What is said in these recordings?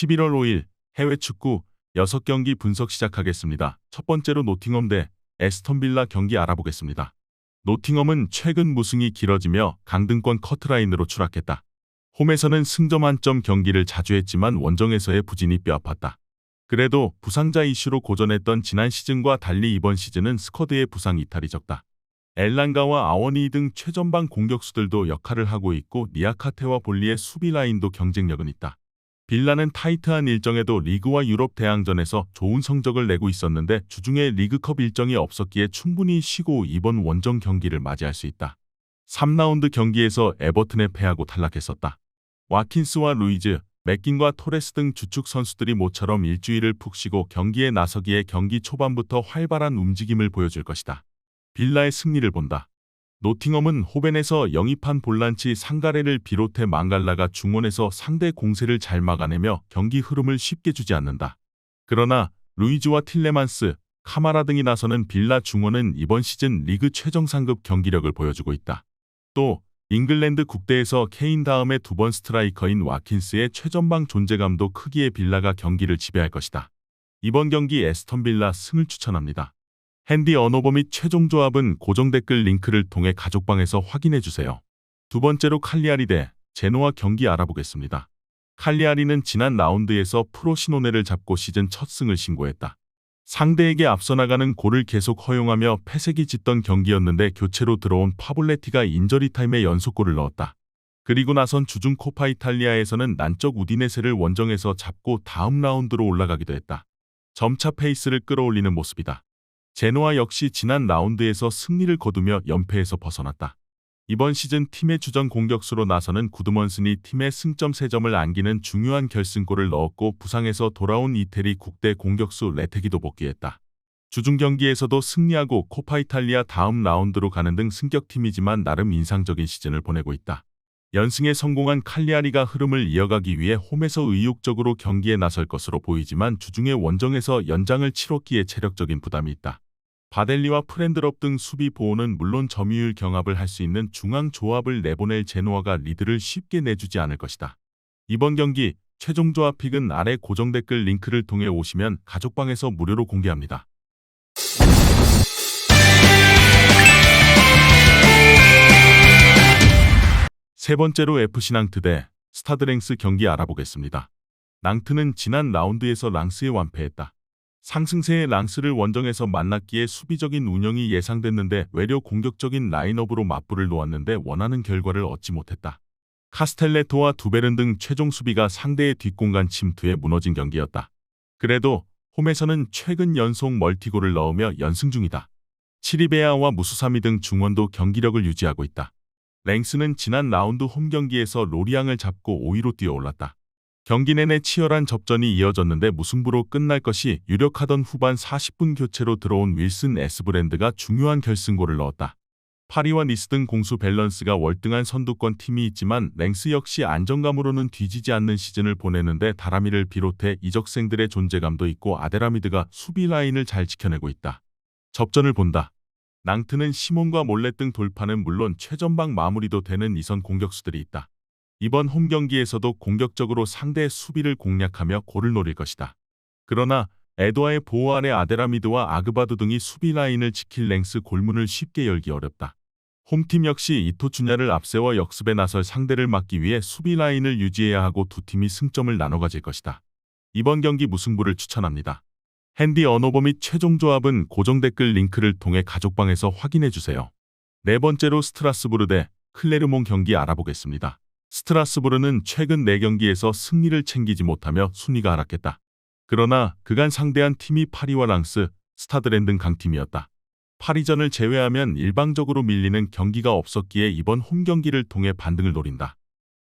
11월 5일 해외 축구 6경기 분석 시작하겠습니다. 첫 번째로 노팅엄 대 에스턴 빌라 경기 알아보겠습니다. 노팅엄은 최근 무승이 길어지며 강등권 커트라인으로 추락했다. 홈에서는 승점 한 점 경기를 자주 했지만 원정에서의 부진이 뼈아팠다. 그래도 부상자 이슈로 고전했던 지난 시즌과 달리 이번 시즌은 스쿼드의 부상 이탈이 적다. 엘랑가와 아워니 등 최전방 공격수들도 역할을 하고 있고 니아카테와 볼리의 수비 라인도 경쟁력은 있다. 빌라는 타이트한 일정에도 리그와 유럽 대항전에서 좋은 성적을 내고 있었는데 주중에 리그컵 일정이 없었기에 충분히 쉬고 이번 원정 경기를 맞이할 수 있다. 3라운드 경기에서 에버튼에 패하고 탈락했었다. 와킨스와 루이즈, 맥긴과 토레스 등 주축 선수들이 모처럼 일주일을 푹 쉬고 경기에 나서기에 경기 초반부터 활발한 움직임을 보여줄 것이다. 빌라의 승리를 본다. 노팅엄은 호벤에서 영입한 볼란치 상가레를 비롯해 망갈라가 중원에서 상대 공세를 잘 막아내며 경기 흐름을 쉽게 주지 않는다. 그러나 루이즈와 틸레만스, 카마라 등이 나서는 빌라 중원은 이번 시즌 리그 최정상급 경기력을 보여주고 있다. 또 잉글랜드 국대에서 케인 다음에 두 번 스트라이커인 와킨스의 최전방 존재감도 크기에 빌라가 경기를 지배할 것이다. 이번 경기 에스턴 빌라 승을 추천합니다. 핸디 언어버 및 최종 조합은 고정 댓글 링크를 통해 가족방에서 확인해주세요. 두 번째로 칼리아리 대 제노아 경기 알아보겠습니다. 칼리아리는 지난 라운드에서 프로시노네를 잡고 시즌 첫 승을 신고했다. 상대에게 앞서 나가는 골을 계속 허용하며 패색이 짙던 경기였는데 교체로 들어온 파볼레티가 인저리 타임에 연속골을 넣었다. 그리고 나선 주중 코파 이탈리아에서는 난적 우디네세를 원정에서 잡고 다음 라운드로 올라가기도 했다. 점차 페이스를 끌어올리는 모습이다. 제노아 역시 지난 라운드에서 승리를 거두며 연패에서 벗어났다. 이번 시즌 팀의 주전 공격수로 나서는 구드먼슨이 팀의 승점 3점을 안기는 중요한 결승골을 넣었고 부상에서 돌아온 이태리 국대 공격수 레테기도 복귀했다. 주중 경기에서도 승리하고 코파 이탈리아 다음 라운드로 가는 등 승격팀이지만 나름 인상적인 시즌을 보내고 있다. 연승에 성공한 칼리아리가 흐름을 이어가기 위해 홈에서 의욕적으로 경기에 나설 것으로 보이지만 주중에 원정에서 연장을 치렀기에 체력적인 부담이 있다. 바델리와 프렌드럽 등 수비 보호는 물론 점유율 경합을 할 수 있는 중앙 조합을 내보낼 제노아가 리드를 쉽게 내주지 않을 것이다. 이번 경기 최종 조합 픽은 아래 고정 댓글 링크를 통해 오시면 가족방에서 무료로 공개합니다. 세 번째로 FC 낭트 대 스타드 랭스 경기 알아보겠습니다. 낭트는 지난 라운드에서 랑스에 완패했다. 상승세의 랑스를 원정에서 만났기에 수비적인 운영이 예상됐는데 외려 공격적인 라인업으로 맞불을 놓았는데 원하는 결과를 얻지 못했다. 카스텔레토와 두베른 등 최종 수비가 상대의 뒷공간 침투에 무너진 경기였다. 그래도 홈에서는 최근 연속 멀티골을 넣으며 연승 중이다. 치리베아와 무수사미 등 중원도 경기력을 유지하고 있다. 랭스는 지난 라운드 홈 경기에서 로리앙을 잡고 5위로 뛰어올랐다. 경기 내내 치열한 접전이 이어졌는데 무승부로 끝날 것이 유력하던 후반 40분 교체로 들어온 윌슨 에스브랜드가 중요한 결승골을 넣었다. 파리와 니스 등 공수 밸런스가 월등한 선두권 팀이 있지만 랭스 역시 안정감으로는 뒤지지 않는 시즌을 보내는데 다라미를 비롯해 이적생들의 존재감도 있고 아데라미드가 수비 라인을 잘 지켜내고 있다. 접전을 본다. 낭트는 시몬과 몰렛 등 돌파는 물론 최전방 마무리도 되는 2선 공격수들이 있다. 이번 홈 경기에서도 공격적으로 상대의 수비를 공략하며 골을 노릴 것이다. 그러나 에도아의 보호 아래 아데라미드와 아그바드 등이 수비 라인을 지킬 랭스 골문을 쉽게 열기 어렵다. 홈팀 역시 이토준야를 앞세워 역습에 나설 상대를 막기 위해 수비 라인을 유지해야 하고 두 팀이 승점을 나눠 가질 것이다. 이번 경기 무승부를 추천합니다. 핸디 언어버 및 최종 조합은 고정 댓글 링크를 통해 가족방에서 확인해주세요. 네 번째로 스트라스부르 대 클레르몽 경기 알아보겠습니다. 스트라스부르는 최근 4경기에서 승리를 챙기지 못하며 순위가 하락했다. 그러나 그간 상대한 팀이 파리와 랑스, 스타드 등 강팀이었다. 파리전을 제외하면 일방적으로 밀리는 경기가 없었기에 이번 홈 경기를 통해 반등을 노린다.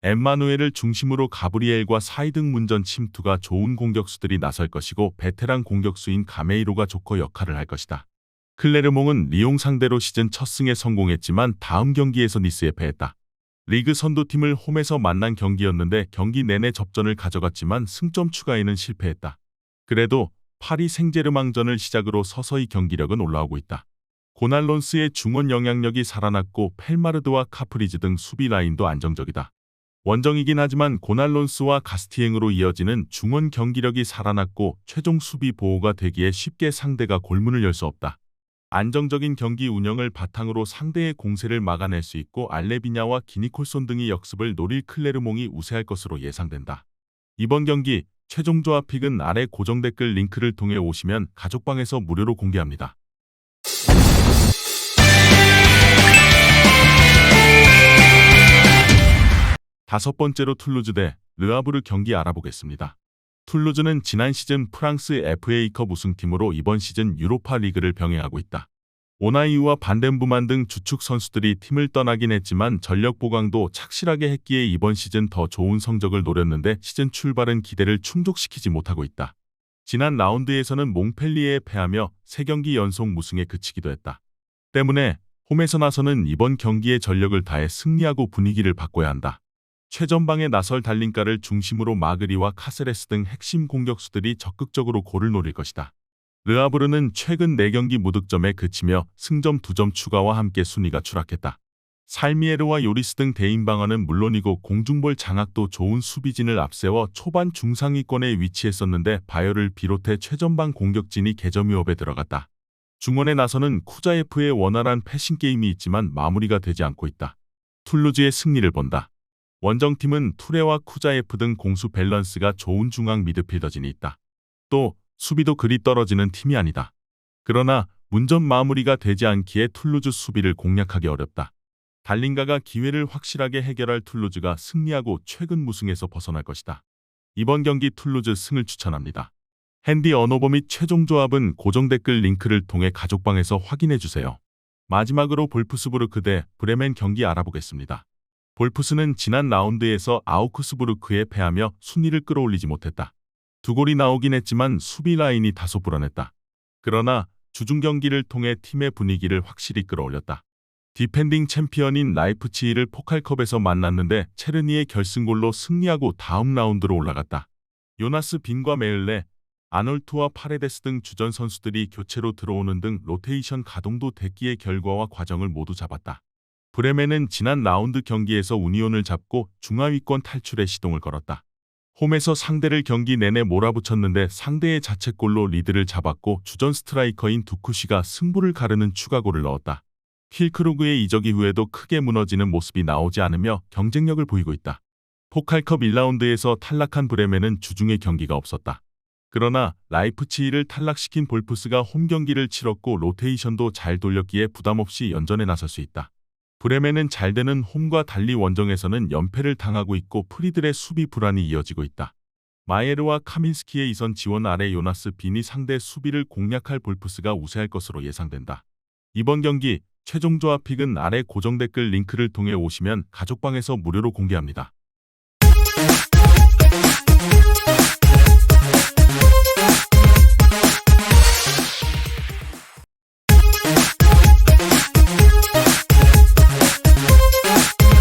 엠마누엘을 중심으로 가브리엘과 사이등 문전 침투가 좋은 공격수들이 나설 것이고 베테랑 공격수인 가메이로가 조커 역할을 할 것이다. 클레르몽은 리옹 상대로 시즌 첫 승에 성공했지만 다음 경기에서 니스에 패했다. 리그 선두팀을 홈에서 만난 경기였는데 경기 내내 접전을 가져갔지만 승점 추가에는 실패했다. 그래도 파리 생제르맹전을 시작으로 서서히 경기력은 올라오고 있다. 고날론스의 중원 영향력이 살아났고 펠마르드와 카프리즈 등 수비 라인도 안정적이다. 원정이긴 하지만 고날론스와 가스티eng으로 이어지는 중원 경기력이 살아났고 최종 수비 보호가 되기에 쉽게 상대가 골문을 열 수 없다. 안정적인 경기 운영을 바탕으로 상대의 공세를 막아낼 수 있고 알레비냐와 기니콜손 등이 역습을 노릴 클레르몽이 우세할 것으로 예상된다. 이번 경기 최종 조합픽은 아래 고정 댓글 링크를 통해 오시면 가족방에서 무료로 공개합니다. 다섯 번째로 툴루즈 대 르아브르 경기 알아보겠습니다. 툴루즈는 지난 시즌 프랑스 FA컵 우승팀으로 이번 시즌 유로파 리그를 병행하고 있다. 오나이우와 반덴부만 등 주축 선수들이 팀을 떠나긴 했지만 전력 보강도 착실하게 했기에 이번 시즌 더 좋은 성적을 노렸는데 시즌 출발은 기대를 충족시키지 못하고 있다. 지난 라운드에서는 몽펠리에에 패하며 3경기 연속 무승에 그치기도 했다. 때문에 홈에서 나서는 이번 경기에 전력을 다해 승리하고 분위기를 바꿔야 한다. 최전방에 나설 달린가를 중심으로 마그리와 카세레스 등 핵심 공격수들이 적극적으로 골을 노릴 것이다. 르아브르는 최근 4경기 무득점에 그치며 승점 2점 추가와 함께 순위가 추락했다. 살미에르와 요리스 등 대인 방어는 물론이고 공중볼 장악도 좋은 수비진을 앞세워 초반 중상위권에 위치했었는데 바이어를 비롯해 최전방 공격진이 개점 위협에 들어갔다. 중원에 나서는 쿠자예프의 원활한 패싱 게임이 있지만 마무리가 되지 않고 있다. 툴루즈의 승리를 본다. 원정팀은 투레와 쿠자예프 등 공수 밸런스가 좋은 중앙 미드필더진이 있다. 또 수비도 그리 떨어지는 팀이 아니다. 그러나 문전 마무리가 되지 않기에 툴루즈 수비를 공략하기 어렵다. 달린가가 기회를 확실하게 해결할 툴루즈가 승리하고 최근 무승에서 벗어날 것이다. 이번 경기 툴루즈 승을 추천합니다. 핸디 언어버 및 최종 조합은 고정 댓글 링크를 통해 가족방에서 확인해주세요. 마지막으로 볼프스부르크 대 브레멘 경기 알아보겠습니다. 볼프스는 지난 라운드에서 아우크스부르크에 패하며 순위를 끌어올리지 못했다. 2골이 나오긴 했지만 수비 라인이 다소 불안했다. 그러나 주중 경기를 통해 팀의 분위기를 확실히 끌어올렸다. 디펜딩 챔피언인 라이프치히를 포칼컵에서 만났는데 체르니의 결승골로 승리하고 다음 라운드로 올라갔다. 요나스 빈과 메을레, 아놀투와 파레데스 등 주전 선수들이 교체로 들어오는 등 로테이션 가동도 됐기에 결과와 과정을 모두 잡았다. 브레멘은 지난 라운드 경기에서 우니온을 잡고 중하위권 탈출에 시동을 걸었다. 홈에서 상대를 경기 내내 몰아붙였는데 상대의 자책골로 리드를 잡았고 주전 스트라이커인 두쿠시가 승부를 가르는 추가골을 넣었다. 힐크루그의 이적 이후에도 크게 무너지는 모습이 나오지 않으며 경쟁력을 보이고 있다. 포칼컵 1라운드에서 탈락한 브레멘은 주중에 경기가 없었다. 그러나 라이프치히를 탈락시킨 볼프스가 홈 경기를 치렀고 로테이션도 잘 돌렸기에 부담없이 연전에 나설 수 있다. 브레멘은 잘되는 홈과 달리 원정에서는 연패를 당하고 있고 프리들의 수비 불안이 이어지고 있다. 마예르와 카민스키의 이선 지원 아래 요나스 빈이 상대 수비를 공략할 볼프스가 우세할 것으로 예상된다. 이번 경기 최종 조합픽은 아래 고정 댓글 링크를 통해 오시면 가족방에서 무료로 공개합니다.